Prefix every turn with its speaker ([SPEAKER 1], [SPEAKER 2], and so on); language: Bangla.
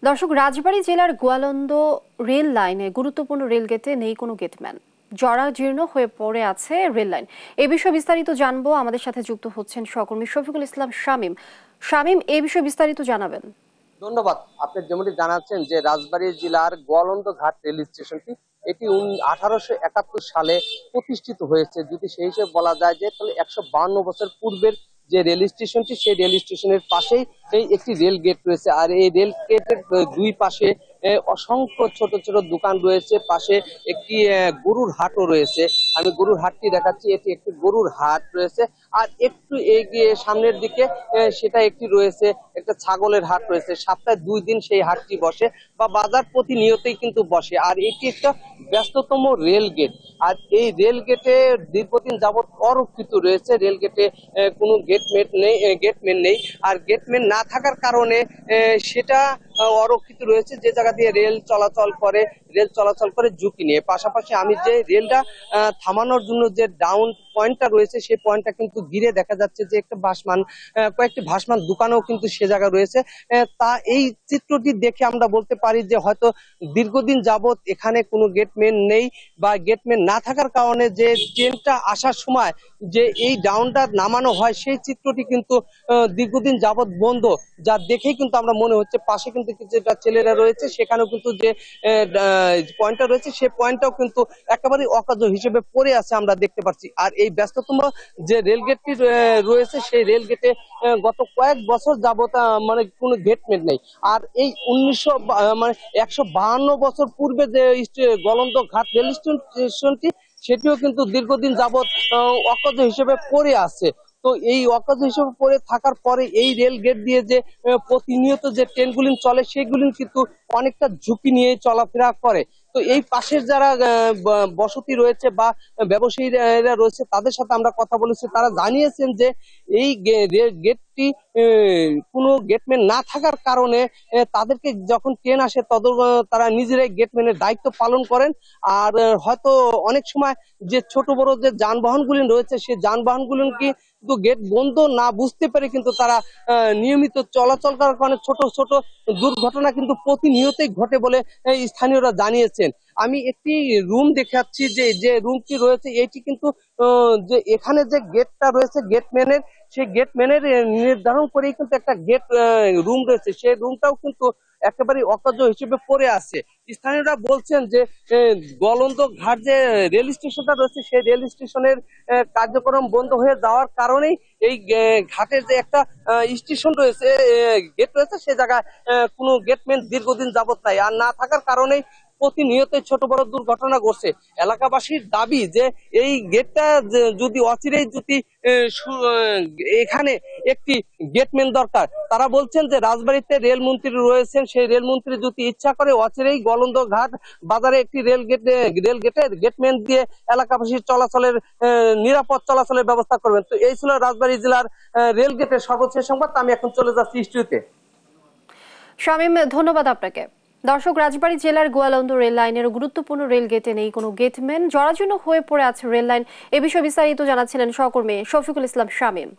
[SPEAKER 1] দর্শক, রাজবাড়ী জেলার গোয়ালন্দ রেল লাইনে গুরুত্বপূর্ণ রেল গেটে নেই কোনো গেটম্যান। জরাজীর্ণ হয়ে পড়ে আছে রেল লাইন। এ বিষয়ে বিস্তারিত জানবো। আমাদের সাথে যুক্ত হচ্ছেন সহকর্মী শফিকুল ইসলাম শামীম। শামীম, এ বিষয়ে বিস্তারিত জানাবেন।
[SPEAKER 2] ধন্যবাদ। আপনি যেমনটি জানাচ্ছেন যে রাজবাড়ী জেলার গোয়ালন্দ ঘাট রেল স্টেশনটি এটি 1871 সালে প্রতিষ্ঠিত হয়েছে। যদি সেই হিসেবে বলা যায় যে তাহলে 152 বছর পূর্বের যে রেল স্টেশনটি, সেই রেল স্টেশনের পাশেই এই একটি রেল গেট রয়েছে। আর এই রেল গেটের দুই পাশে অসংখ্য ছোট ছোট দোকান রয়েছে। পাশে একটি গরুর হাটও রয়েছে। আমি গরুর হাটটি দেখাচ্ছি, এটি একটি গরুর হাট রয়েছে। আর একটু এগিয়ে সামনের দিকে সেটা একটি রয়েছে, একটা ছাগলের হাট রয়েছে। সপ্তাহে 2 দিন সেই হাটটি বসে বা বাজার প্রতিনিয়তই কিন্তু বসে। আর এটি একটা ব্যস্ততম রেল গেট। আর এই রেল গেটে দীর্ঘদিন যাবৎ অরক্ষিত রয়েছে। রেল গেটে কোনো গেটম্যান নেই। আর গেটম্যান না থাকার কারণে সেটা অরক্ষিত রয়েছে। যে জায়গা দিয়ে রেল চলাচল করে ঝুঁকি নিয়ে। পাশাপাশি আমি যে রেলটা থামানোর জন্য যে ডাউন পয়েন্টটা রয়েছে, সেই পয়েন্টটা কিন্তু ঘিরে দেখা যাচ্ছে যে একটা কয়েকটি ভাসমান দোকানও কিন্তু সে জায়গায় রয়েছে। তা এই চিত্রটি দেখে আমরা বলতে পারি যে হয়তো দীর্ঘদিন যাবৎ এখানে কোনো গেটম্যান নেই, বা গেটম্যান না থাকার কারণে যে ট্রেনটা আসার সময় যে এই ডাউনটা নামানো হয়, সেই চিত্রটি কিন্তু দীর্ঘদিন যাবৎ বন্ধ। যা দেখেই কিন্তু আমরা মনে হচ্ছে পাশে কিন্তু কিছুটা ছেলেরা রয়েছে, সেখানেও কিন্তু যে পয়েন্টটা রয়েছে সেই পয়েন্টটাও কিন্তু একেবারে অকার্য হিসেবে পড়ে আছে আমরা দেখতে পাচ্ছি। আর এই ব্যস্ততম যে রেলগেটটি রয়েছে, সেই রেলগেটে গত কয়েক বছর যাবত মানে কোনো গেটম্যান নেই। আর এই 152 বছর পূর্বে যে গোয়ালন্দ ঘাট রেল স্টেশনটি, সেটিও কিন্তু দীর্ঘদিন যাবত অকার্য হিসেবে পড়ে আছে। তো এই অকার্য হিসেবে পড়ে থাকার পরে এই রেল গেট দিয়ে যে প্রতিনিয়ত যে ট্রেনগুলি চলে, সেগুলি কিন্তু অনেকটা ঝুঁকি নিয়ে চলাফেরা করে। তো এই পাশের যারা বসতি রয়েছে বা ব্যবসায়ীরা রয়েছে, তাদের সাথে আমরা কথা বলেছি। তারা জানিয়েছেন যে এই গেটটি কোনো গেটম্যান না থাকার কারণে তাদেরকে যখন ট্রেন আসে তখন তারা নিজেরাই গেটম্যানের দায়িত্ব পালন করেন। আর হয়তো অনেক সময় যে ছোট বড় যে যানবাহনগুলি রয়েছে, সেই যানবাহনগুলি কিন্তু গেট বন্ধ না বুঝতে পেরে কিন্তু তারা নিয়মিত চলাচল করার কারণে ছোট ছোট দুর্ঘটনা কিন্তু প্রতিনিয়তই ঘটে বলে স্থানীয়রা জানিয়েছেন। আমি একটি রুম দেখাচ্ছি, যে রুমটি রয়েছে এটি কিন্তু যে এখানে যে গেটটা রয়েছে গেটম্যানের, সেই গেটম্যানের নির্ধারণ করেই কিন্তু একটা গেট রুম রয়েছে। সেই রুমটাও কিন্তু একেবারে অকার্য হিসেবে পড়ে আছে। স্থানীয়রা বলছেন যে গোয়ালন্দ ঘাট যে রেল স্টেশনটা রয়েছে, সেই রেল স্টেশনের কার্যক্রম বন্ধ হয়ে যাওয়ার কারণেই এই ঘাটের যে একটা স্টেশন রয়েছে, গেট রয়েছে, সে জায়গায় কোনো গেটম্যান দীর্ঘদিন যাবত নাই। আর না থাকার কারণেই প্রতিনিয়ত ছোট বড় দুর্ঘটনা ঘটছে। এলাকাবাসীর দাবি যে এই গেটটা যদি অচিরেই যদি এখানে একটি গেটম্যান দরকার। তারা বলছেন যে রাজবাড়ীতে রেলমন্ত্রী রয়েছেন, সেই রেলমন্ত্রী যদি ইচ্ছা করে অচিরেই গোয়ালন্দ ঘাট বাজারে একটি রেল গেটের গেটম্যান দিয়ে এলাকাবাসীর চলাচলের নিরাপদ চলাচলের ব্যবস্থা করবেন। তো এই ছিল রাজবাড়ী জেলার রেল গেটের সর্বশেষ সংবাদ। আমি এখন চলে যাচ্ছি স্টুডিওতে।
[SPEAKER 1] শামীম, ধন্যবাদ আপনাকে। দর্শক, রাজবাড়ী জেলার গোয়ালন্দ রেল লাইনের গুরুত্বপূর্ণ রেল গেটে নেই কোনো গেটম্যান। জরাজীর্ণ হয়ে পড়ে আছে রেল লাইন। এ বিষয়ে বিস্তারিত জানাচ্ছিলেন সহকর্মী শফিকুল ইসলাম শামীম।